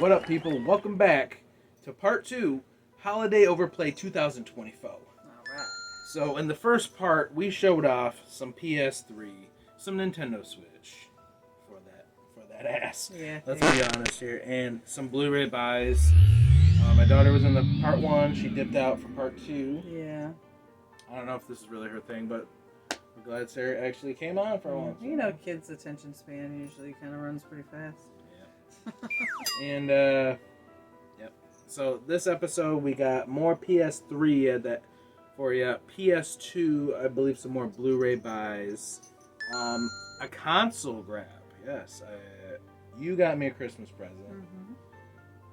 What up, people? Welcome back to part 2, Holiday OverPlay 2024. Alright. So, in the first part, we showed off some PS3, some Nintendo Switch, for that ass. Yeah. Let's be honest here, and some Blu-ray buys. My daughter was in the part 1, she dipped out for part 2. Yeah. I don't know if this is really her thing, but we're glad Sarah actually came on for once. You know, kids' attention span usually kind of runs pretty fast. And, yep. So this episode we got more PS3 for you. PS2, I believe some more Blu-ray buys. A console grab. Yes, you got me a Christmas present. Mm-hmm.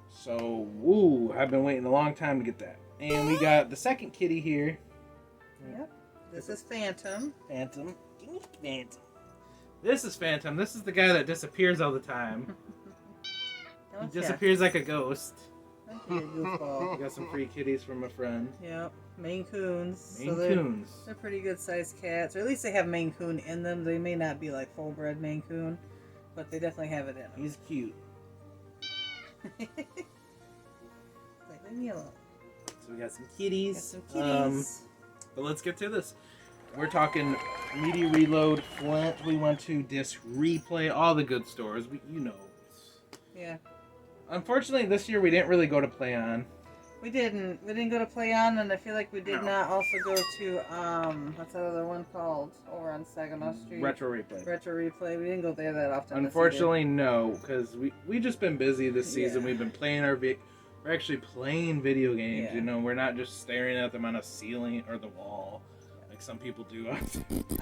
So, woo, I've been waiting a long time to get that. And we got the second kitty here. Yep. This is Phantom. Phantom. Give me Phantom. This is Phantom. This is the guy that disappears all the time. He disappears like a ghost. Okay, goofball. We got some free kitties from a friend. Yep. Maine Coons. Maine Coons. They're pretty good sized cats. Or at least they have Maine Coon in them. They may not be like full bred Maine Coon, but they definitely have it in them. He's cute. Like, leave me alone. So we got some kitties. Got some kitties. But let's get to this. We're talking Media Reload, Flint. We went to Disc Replay, all the good stores. You know. Yeah. Unfortunately, this year we didn't really go to Play On. We didn't. We didn't go to Play On, and I feel like we did not also go to, what's that other one called? Over on Saginaw Street. Retro Replay. Retro Replay. We didn't go there that often. Unfortunately, no, because we just been busy this season. Yeah. We've been playing we're actually playing video games, Yeah. you know. We're not just staring at them on a ceiling or the wall, like some people do.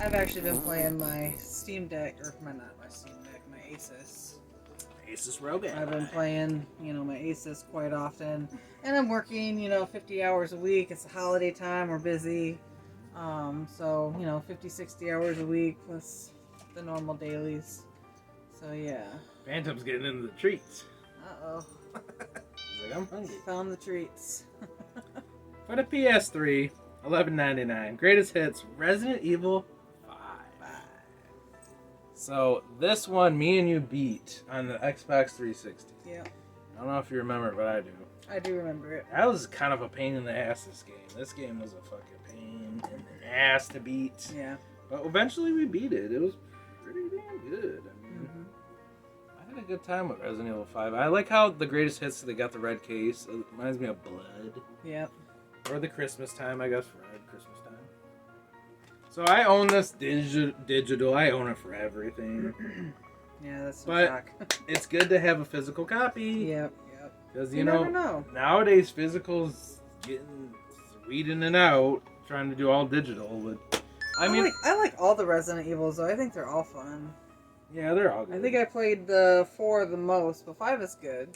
I've actually been playing my Steam Deck, or not my Steam Deck, my Asus. Asus ROG. I've been playing, my Asus quite often. And I'm working, 50 hours a week. It's a holiday time. We're busy. So, 50, 60 hours a week plus the normal dailies. So, yeah. Phantom's getting into the treats. Uh-oh. He's like, I'm hungry. Found the treats. For the PS3, $11.99. Greatest hits, Resident Evil 5. So, this one, me and you beat on the Xbox 360. Yeah. I don't know if you remember, but I do. I do remember it. That was kind of a pain in the ass, this game. This game was a fucking pain in the ass to beat. Yeah. But eventually we beat it. It was pretty damn good. I mean, I had a good time with Resident Evil 5. I like how the greatest hits, they got the red case. It reminds me of Blood. Yep. Or the Christmas time, I guess, Red Christmas time. So I own this digital. I own it for everything. Yeah, that's some But shock. it's good to have a physical copy. Yep. Because, You never know. nowadays physical's getting weeding it out, trying to do all digital. But I like all the Resident Evils, though. I think they're all fun. Yeah, they're all good. I think I played the 4 the most, but 5 is good.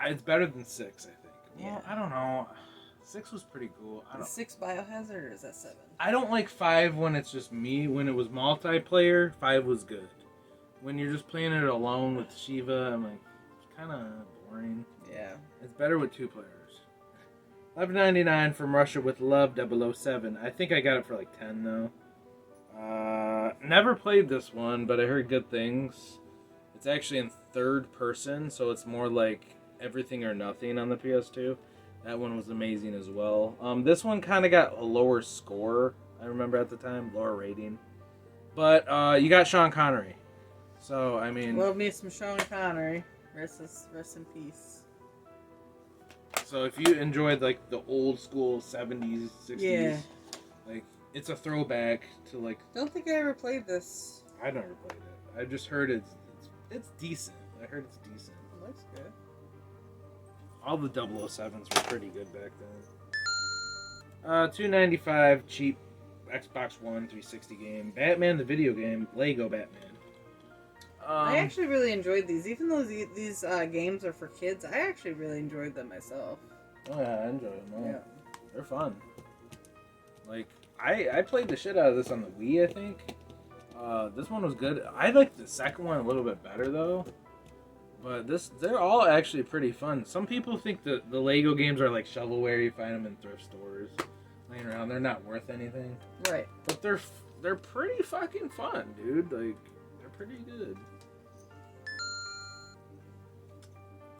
It's better than 6, I think. Yeah. Well, I don't know. 6 was pretty cool. Is 6 Biohazard or is that 7? I don't like 5 when it's just me. When it was multiplayer, 5 was good. When you're just playing it alone with Shiva, I'm like, it's kind of boring. Yeah. It's better with 2 players. $11.99 from Russia with Love 007. I think I got it for like 10 though. Never played this one, but I heard good things. It's actually in third person, so it's more like Everything or Nothing on the PS2. That one was amazing as well. This one kind of got a lower score, I remember at the time, lower rating. But you got Sean Connery. So, I mean... Love me some Sean Connery. Rest in peace. So if you enjoyed like the old school 70s, 60s, Yeah. like it's a throwback to like... Don't think I ever played this. I never played it. I just heard it's decent. I heard it's decent. It looks good. All the 007s were pretty good back then. $2.95 cheap Xbox One 360 game. Batman the video game. Lego Batman. I actually really enjoyed these. Even though these games are for kids, I actually really enjoyed them myself. Oh yeah, I enjoy them. Yeah. They're fun. Like, I played the shit out of this on the Wii, I think. This one was good. I like the second one a little bit better, though. But they're all actually pretty fun. Some people think that the Lego games are like shovelware. You find them in thrift stores laying around. They're not worth anything. Right. But they're pretty fucking fun, dude. Like, they're pretty good.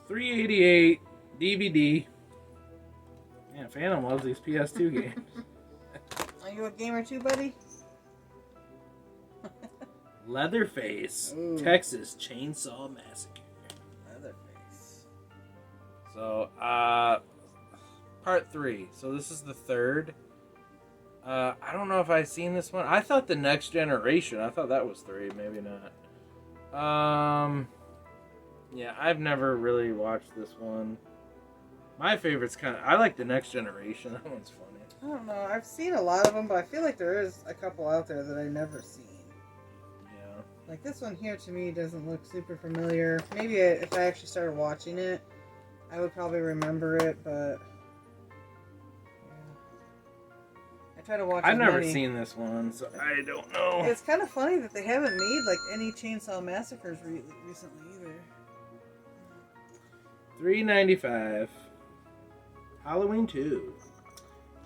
$388 DVD. Man, Phantom loves these PS2 games. Are you a gamer too, buddy? Leatherface, Ooh. Texas Chainsaw Massacre. Leatherface. So, part 3. So this is the third. I don't know if I've seen this one. I thought The Next Generation. I thought that was 3. Maybe not. Yeah, I've never really watched this one. My favorite's I like The Next Generation. That one's funny. I don't know. I've seen a lot of them, but I feel like there is a couple out there that I've never seen. Yeah. Like this one here to me doesn't look super familiar. Maybe if I actually started watching it, I would probably remember it, but yeah. I try to watch. I've never seen this one, so I don't know. It's kind of funny that they haven't made like any Chainsaw Massacres recently either. $3.95. Halloween 2.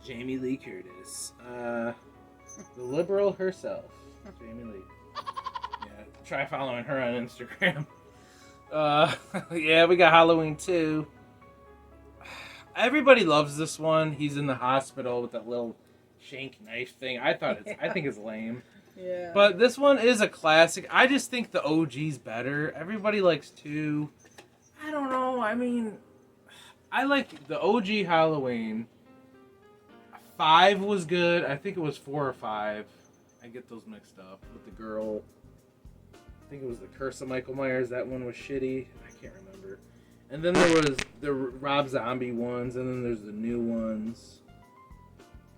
Jamie Lee Curtis. The liberal herself. Jamie Lee. Yeah, try following her on Instagram. Yeah, we got Halloween 2. Everybody loves this one. He's in the hospital with that little shank knife thing. I think it's lame. Yeah. But this one is a classic. I just think the OG's better. Everybody likes 2. I don't know. I mean, I like the OG Halloween. 5 was good. I think it was 4 or 5. I get those mixed up with the girl. I think it was the Curse of Michael Myers. That one was shitty. I can't remember. And then there was the Rob Zombie ones, and then there's the new ones.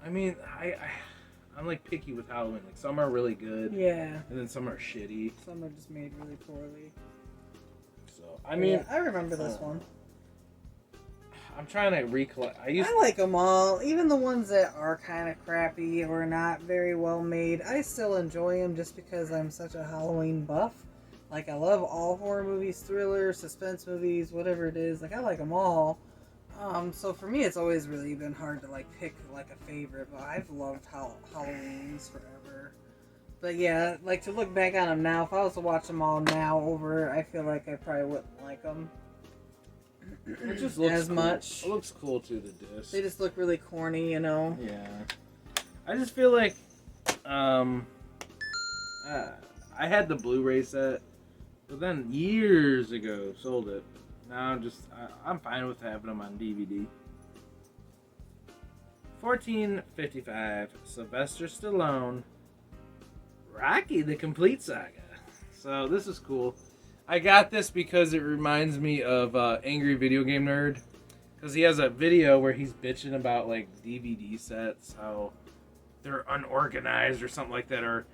I mean, I'm like picky with Halloween. Like some are really good. Yeah. And then some are shitty. Some are just made really poorly. So I mean, yeah, I remember this one. I'm trying to recollect. I like them all, even the ones that are kind of crappy or not very well made. I still enjoy them just because I'm such a Halloween buff. Like I love all horror movies, thrillers, suspense movies, whatever it is. Like I like them all. So for me, it's always really been hard to like pick like a favorite. But I've loved Halloweens forever. But yeah, like to look back on them now, if I was to watch them all now over, I feel like I probably wouldn't like them. It just looks as cool. much. It looks cool to the disc. They just look really corny, you know. Yeah. I just feel like I had the Blu-ray set, but then years ago sold it. Now I'm fine with having them on DVD. $14.55. Sylvester Stallone. Rocky: The Complete Saga. So this is cool. I got this because it reminds me of Angry Video Game Nerd. Because he has a video where he's bitching about like DVD sets, how they're unorganized or something like that. Or,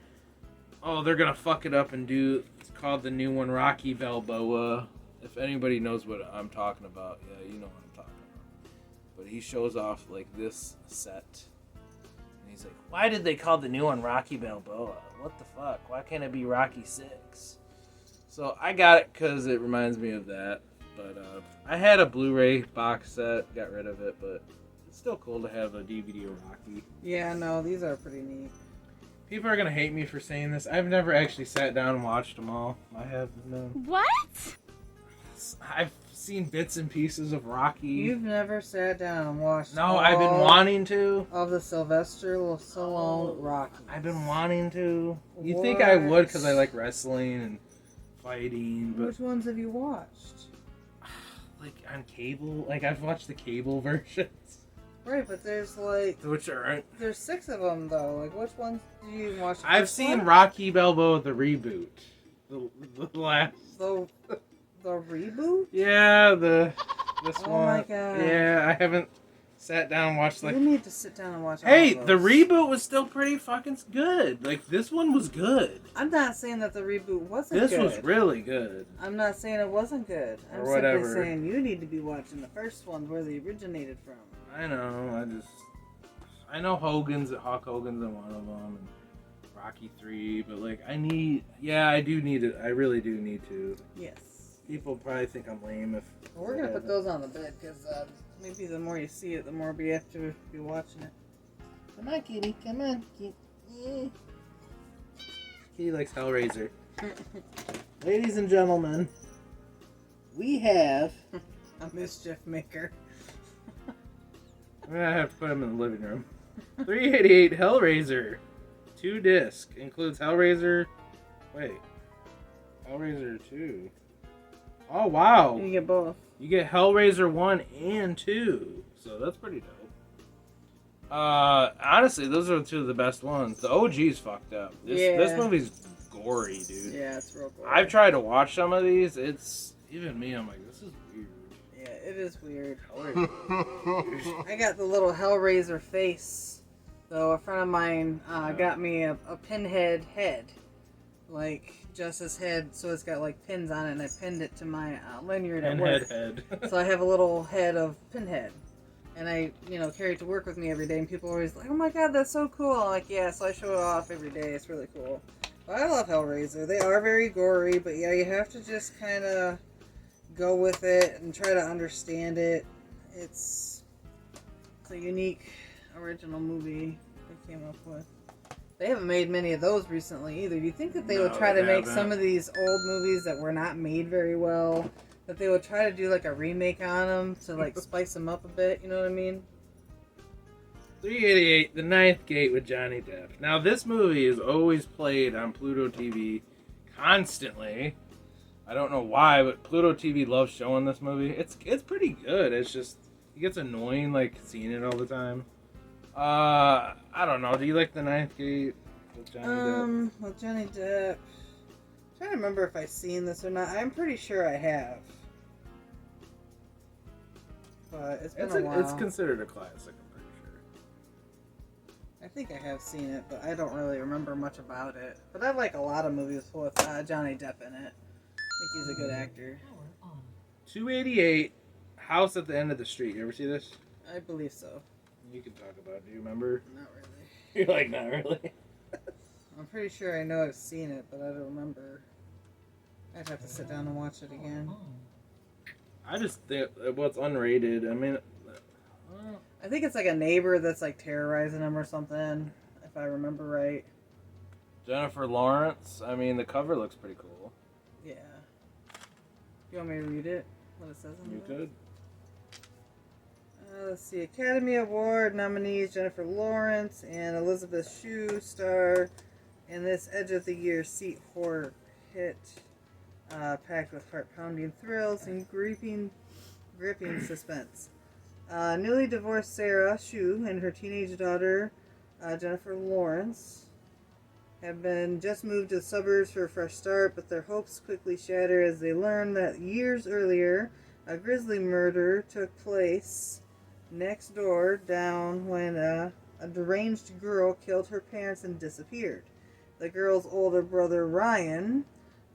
oh, they're going to fuck it up and do, it's called the new one, Rocky Balboa. If anybody knows what I'm talking about, yeah, you know what I'm talking about. But he shows off like this set. And he's like, why did they call the new one Rocky Balboa? What the fuck? Why can't it be Rocky 6? So I got it because it reminds me of that. But I had a Blu-ray box set, got rid of it, but it's still cool to have a DVD of Rocky. Yeah, no, these are pretty neat. People are going to hate me for saying this. I've never actually sat down and watched them all. I have no. What? I've seen bits and pieces of Rocky. You've never sat down and watched No, I've been wanting to. Of the Sylvester Stallone Rocky. I've been wanting to. You'd think I would because I like wrestling and fighting, but which ones have you watched? like on cable, like I've watched the cable versions. Right, but there's like Which aren't. there's 6 of them though. Like which ones do you watch? I've seen Rocky Balboa the reboot, the last. The reboot? Yeah, this Oh one. my god. Yeah, I haven't sat down and watched like. You need to sit down and watch. Hey, all of the those. reboot was still pretty fucking good. Like this one was good. I'm not saying that the reboot wasn't This good. was really good. I'm not saying it wasn't good. I'm Or whatever. simply saying you need to be watching the first one where they originated from. I know. I know Hulk Hogan's in one of them, and Rocky 3. But like, I do need it. I really do need to. Yes. People probably think I'm lame if. Well, we're gonna put those on the bed because maybe the more you see it, the more we have to be watching it. Come on, kitty. Come on, kitty. Yeah. Kitty likes Hellraiser. Ladies and gentlemen, we have A mischief maker. I'm gonna have to put him in the living room. 388 Hellraiser. 2 disc. Includes Hellraiser. Wait. Hellraiser 2. Oh, wow. You get both. You get Hellraiser 1 and 2. So that's pretty dope. Honestly, those are 2 of the best ones. The OG's fucked up. This movie's gory, dude. Yeah, it's real gory. I've tried to watch some of these. It's even me. I'm like, this is weird. Yeah, it is weird. I got the little Hellraiser face. So a friend of mine got me a pinhead head, like just his head. So it's got like pins on it, and I pinned it to my lanyard at work. Head. So I have a little head of Pinhead. And I, carry it to work with me every day, and people are always like, oh my god, that's so cool. I'm like, yeah, so I show it off every day. It's really cool. But I love Hellraiser. They are very gory, but yeah, you have to just kind of go with it and try to understand it. It's a unique original movie they came up with. They haven't made many of those recently either. Do you think that they would try to make some of these old movies that were not made very well, that they would try to do like a remake on them to like spice them up a bit, you know what I mean? 388, The Ninth Gate with Johnny Depp. Now this movie is always played on Pluto TV constantly. I don't know why, but Pluto TV loves showing this movie. It's pretty good. It's just, it gets annoying like seeing it all the time. I don't know. Do you like The Ninth Gate with Johnny Depp? With Johnny Depp. I'm trying to remember if I've seen this or not. I'm pretty sure I have. But it's been a while. It's considered a classic, I'm pretty sure. I think I have seen it, but I don't really remember much about it. But I like a lot of movies with Johnny Depp in it. I think he's a good actor. 288, House at the End of the Street. You ever see this? I believe so. You can talk about it. Do you remember? Not really. You're like, not really? I'm pretty sure I know I've seen it, but I don't remember. I'd have to sit down and watch it again. I just think, well, it's unrated. I mean, I think it's like a neighbor that's like terrorizing him or something, if I remember right. Jennifer Lawrence. I mean, the cover looks pretty cool. Yeah. You want me to read it? What it says on You it? could. Let's see. Academy Award nominees Jennifer Lawrence and Elizabeth Shue star in this Edge of the Year seat horror hit, packed with heart-pounding thrills and gripping suspense. Newly divorced Sarah Shue and her teenage daughter Jennifer Lawrence have been just moved to the suburbs for a fresh start, but their hopes quickly shatter as they learn that years earlier a grisly murder took place next door down when a deranged girl killed her parents and disappeared. The girl's older brother Ryan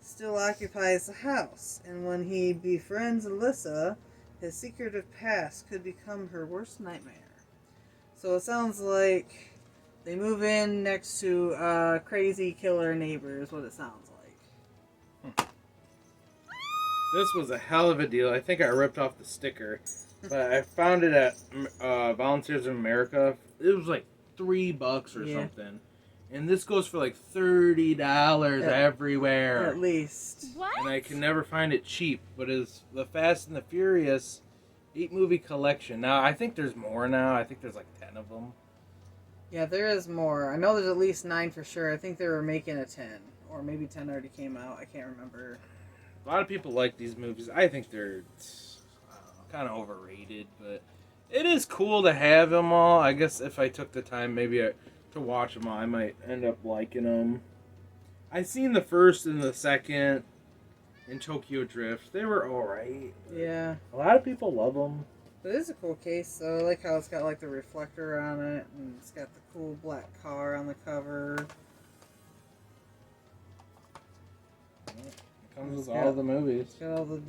still occupies the house, and when he befriends Alyssa, his secretive past could become her worst nightmare. So it sounds like they move in next to crazy killer neighbor is what it sounds like. This was a hell of a deal. I think I ripped off the sticker, but I found it at Volunteers of America. It was like $3 or something. And this goes for like $30 everywhere. At least. What? And I can never find it cheap, but it's the Fast and the Furious 8-movie collection. Now, I think there's more now. I think there's like 10 of them. Yeah, there is more. I know there's at least 9 for sure. I think they were making a 10. Or maybe 10 already came out. I can't remember. A lot of people like these movies. I think they're kind of overrated, but it is cool to have them all. I guess if I took the time maybe to watch them all, I might end up liking them. I seen the first and the second in Tokyo Drift. They were alright. Yeah. A lot of people love them. But it is a cool case, though. I like how it's got like the reflector on it, and it's got the cool black car on the cover. It comes with all the movies. It's got all the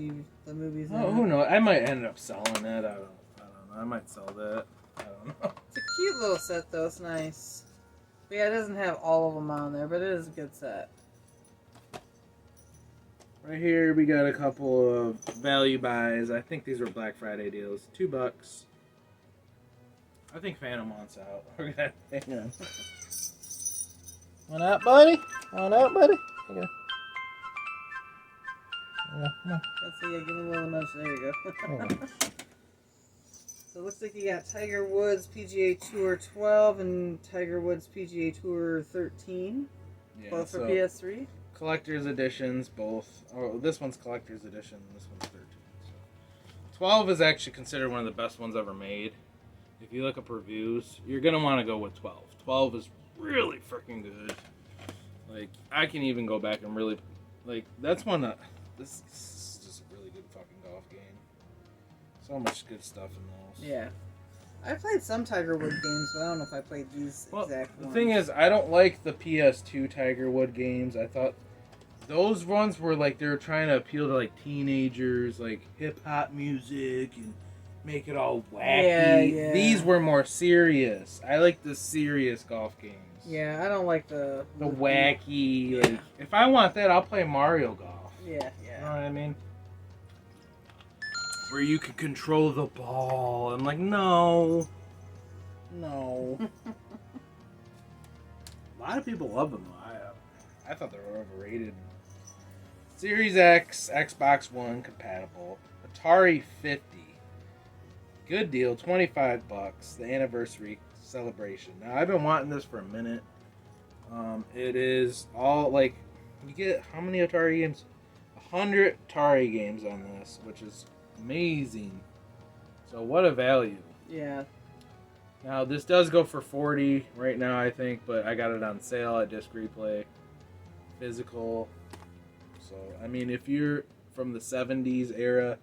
movies in Oh, it. who knows? I might end up selling it. I don't know. I might sell that. I don't know. It's a cute little set, though. It's nice. But yeah, it doesn't have all of them on there, but it is a good set. Right here, we got a couple of value buys. I think these were Black Friday deals. $2. I think Phantom wants out. We're gonna hang on. Want out, buddy? Want out, buddy? Okay. Yeah, no. Let's see, give me a little nudge. There you go. Yeah. So it looks like you got Tiger Woods PGA Tour 12 and Tiger Woods PGA Tour 13. Yeah, Both for so PS3. collector's editions, both. Oh, this one's collector's edition. This one's 13. So 12 is actually considered one of the best ones ever made. If you look up reviews, you're gonna want to go with 12. 12 is really freaking good. Like, I can even go back and really, like, that's one that, this is just a really good fucking golf game. So much good stuff in those. Yeah. I played some Tiger Woods games, but I don't know if I played these exact The ones. thing is, I don't like the PS2 Tiger Wood games. I thought those ones were like, they were trying to appeal to like teenagers, like hip hop music and make it all wacky. Yeah. These were more serious. I like the serious golf games. Yeah, I don't like the wacky. Yeah. Like, if I want that, I'll play Mario Golf. Yeah, You know what I mean? Where you can control the ball. I'm like, no. No. A lot of people love them, though. I thought they were overrated. Series X, Xbox One compatible. Atari 50. Good deal, $25. The anniversary celebration. Now, I've been wanting this for a minute. It is all, like, you get how many Atari games? 100 Atari games on this, which is amazing. So what a value. Yeah. Now, this does go for $40 right now, I think, but I got it on sale at Disc Replay. Physical. So, I mean, if you're from the 70s era,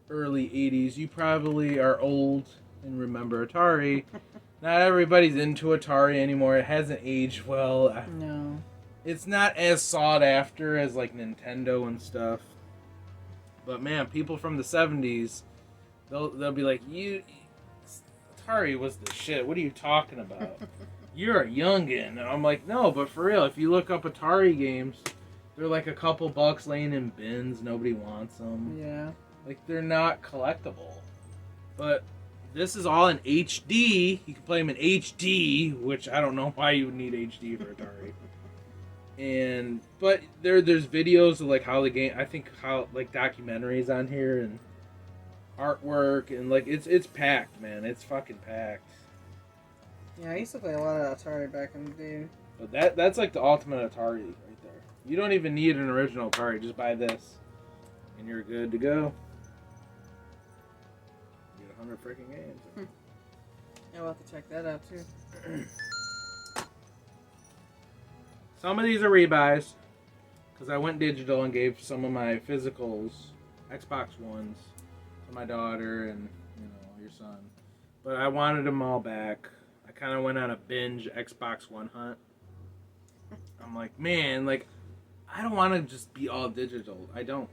early 80s, you probably are old and remember Atari. Not everybody's into Atari anymore. It hasn't aged well. No. It's not as sought after as, like, Nintendo and stuff. But, man, people from the 70s, they'll be like, Atari was the shit. What are you talking about? You're a youngin'. And I'm like, no, but for real, if you look up Atari games, they're like a couple bucks laying in bins. Nobody wants them. Yeah. Like, they're not collectible. But this is all in HD. You can play them in HD, which I don't know why you would need HD for Atari. But there's videos of like how the game, I think how like documentaries on here and artwork and like it's packed, man. It's fucking packed. Yeah, I used to play a lot of Atari back in the day. But that's like the ultimate Atari right there. You don't even need an original Atari. Just buy this, and you're good to go. You get 100 freaking games. Yeah, we'll have to check that out too. Some of these are rebuys because I went digital and gave some of my physicals, Xbox Ones, to my daughter and your son. But I wanted them all back. I kind of went on a binge Xbox One hunt. I'm like, man, like I don't want to just be all digital. I don't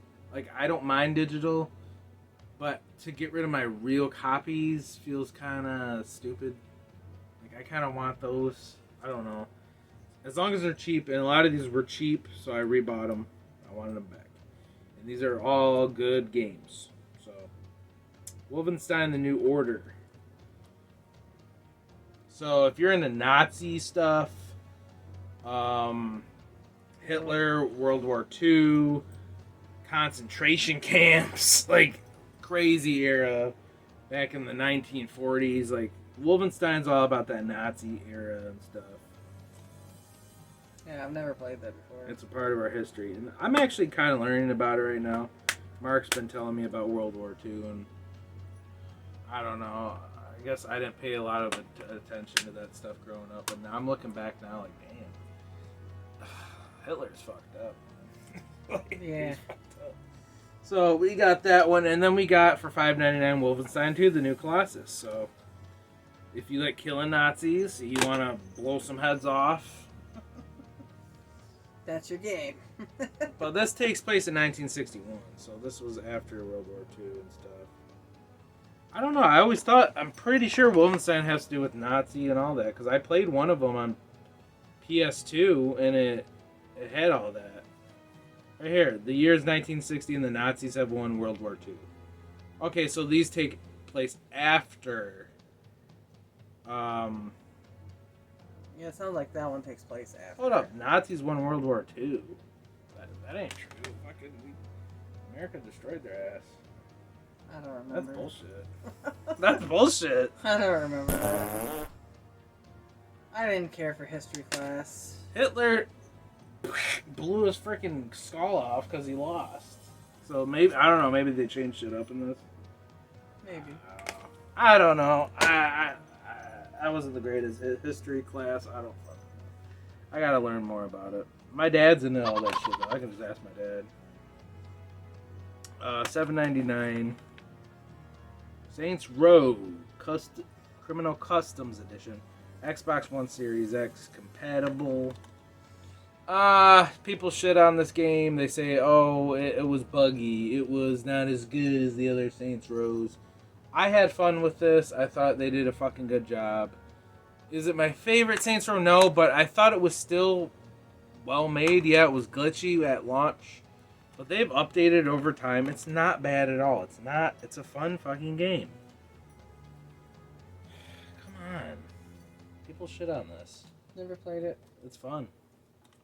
mind digital, but to get rid of my real copies feels kind of stupid. Like I kind of want those. I don't know. As long as they're cheap, and a lot of these were cheap, so I rebought them. I wanted them back. And these are all good games. So, Wolfenstein: The New Order. So, if you're into Nazi stuff, Hitler, World War II, concentration camps, like crazy era back in the 1940s, like Wolfenstein's all about that Nazi era and stuff. Yeah, I've never played that before. It's a part of our history. And I'm actually kind of learning about it right now. Mark's been telling me about World War II, and I don't know. I guess I didn't pay a lot of attention to that stuff growing up, but now I'm looking back now like, damn, Hitler's fucked up. Like, Yeah. he's fucked up. So we got that one, and then we got for $5.99 Wolfenstein 2, the new Colossus. So if you like killing Nazis, you want to blow some heads off, That's your game. Well, this takes place in 1961, so this was after World War II and stuff. I don't know. I always thought, I'm pretty sure Wolfenstein has to do with Nazi and all that, because I played one of them on PS2, and it had all that. Right here, the year is 1960, and the Nazis have won World War II. Okay, so these take place after. Yeah, it sounds like that one takes place after. Hold up, Nazis won World War II. That ain't true. Fucking America destroyed their ass. I don't remember. That's bullshit. That's bullshit. I don't remember that. I didn't care for history class. Hitler blew his freaking skull off because he lost. So maybe, I don't know, maybe they changed shit up in this. Maybe. I don't know. I wasn't the greatest history class. I don't fucking know. I gotta learn more about it. My dad's into all that shit though. I can just ask my dad. $7.99. Saints Row Criminal Customs Edition. Xbox One Series X compatible. People shit on this game. They say, oh, it was buggy. It was not as good as the other Saints Rows. I had fun with this. I thought they did a fucking good job. Is it my favorite Saints Row? No, but I thought it was still well made. Yeah, it was glitchy at launch. But they've updated it over time. It's not bad at all. It's a fun fucking game. Come on. People shit on this. Never played it. It's fun.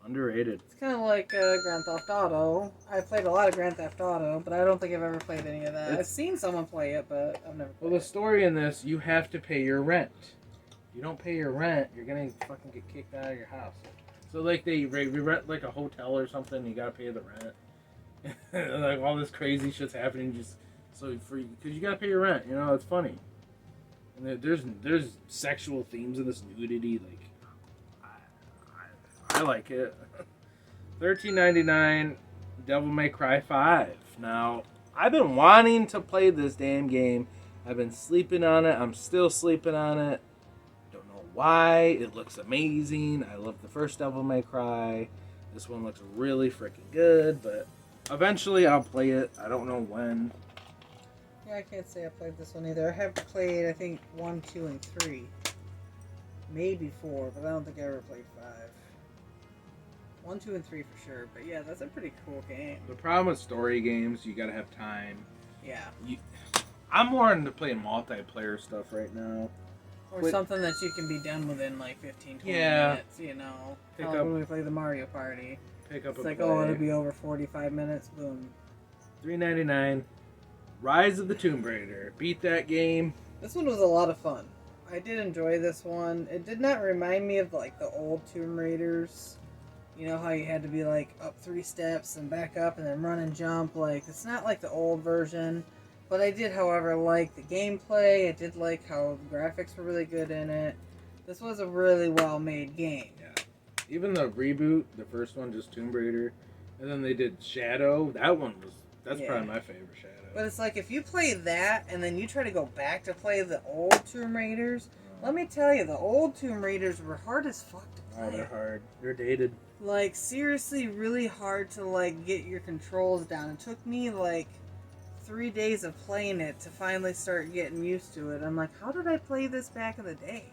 Underrated. It's kind of like Grand Theft Auto. I played a lot of Grand Theft Auto, but I don't think I've ever played any of that. I've seen someone play it, but I've never played it. Well, the story in this, you have to pay your rent. You don't pay your rent, you're gonna fucking get kicked out of your house. So like we rent like a hotel or something, you gotta pay the rent. Like all this crazy shit's happening just because you gotta pay your rent. You know, it's funny. And there's sexual themes in this, nudity. Like I like it. $13.99. Devil May Cry 5. Now I've been wanting to play this damn game. I've been sleeping on it. I'm still sleeping on it. Don't know why. It looks amazing. I love the first Devil May Cry. This one looks really freaking good, but eventually I'll play it. I don't know when. Yeah, I can't say I played this one either. I have played, I think, 1, 2, and 3. Maybe 4, but I don't think I ever played 5. 1, 2, and 3 for sure. But yeah, that's a pretty cool game. The problem with story games, you gotta have time. Yeah. I'm more into playing multiplayer stuff right now. Or something that you can be done within like 15, 20 minutes, you know. When we play the Mario Party. It's like, it'll be over 45 minutes, boom. $3.99. Rise of the Tomb Raider. Beat that game. This one was a lot of fun. I did enjoy this one. It did not remind me of like the old Tomb Raiders. You know how you had to be like up 3 steps and back up and then run and jump. Like, it's not like the old version. But I did, however, like the gameplay. I did like how the graphics were really good in it. This was a really well-made game. Yeah. Even the reboot, the first one, just Tomb Raider. And then they did Shadow. That's probably my favorite Shadow. But it's like, if you play that and then you try to go back to play the old Tomb Raiders, let me tell you, the old Tomb Raiders were hard as fuck to play. Oh, they're hard. They're dated. Like, seriously, really hard to, like, get your controls down. It took me, like, 3 days of playing it to finally start getting used to it. I'm like, how did I play this back in the day?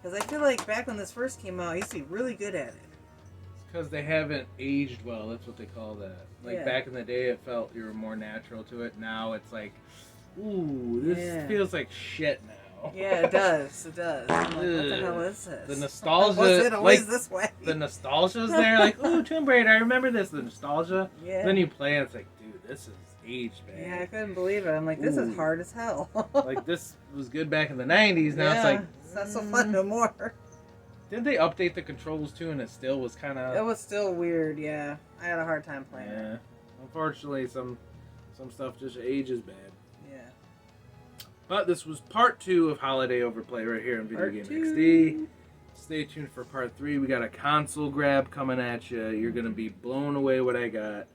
Because I feel like back when this first came out, I used to be really good at it. It's because they haven't aged well. That's what they call that. Like, back in the day, it felt you were more natural to it. Now it's like, ooh, this feels like shit now. Yeah, it does. It does. I'm like, what the hell is this? The nostalgia. Was it always this way? The nostalgia's there. Like, ooh, Tomb Raider, I remember this. The nostalgia. Yeah. Then you play and it's like, dude, this is aged, man. Yeah, I couldn't believe it. I'm like, this is hard as hell. Like, this was good back in the 90s. Now it's like, it's not so fun no more. Didn't they update the controls too and it still was kind of... It was still weird, yeah. I had a hard time playing it. Yeah. Unfortunately, some stuff just ages bad. Yeah. But this was part 2 of Holiday Overplay right here on Video Game XD. Stay tuned for part 3. We got a console grab coming at you. You're going to be blown away what I got.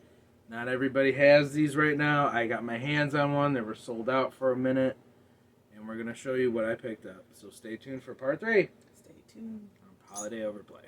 Not everybody has these right now. I got my hands on one. They were sold out for a minute. And we're going to show you what I picked up. So stay tuned for part 3. Stay tuned. Holiday Overplay.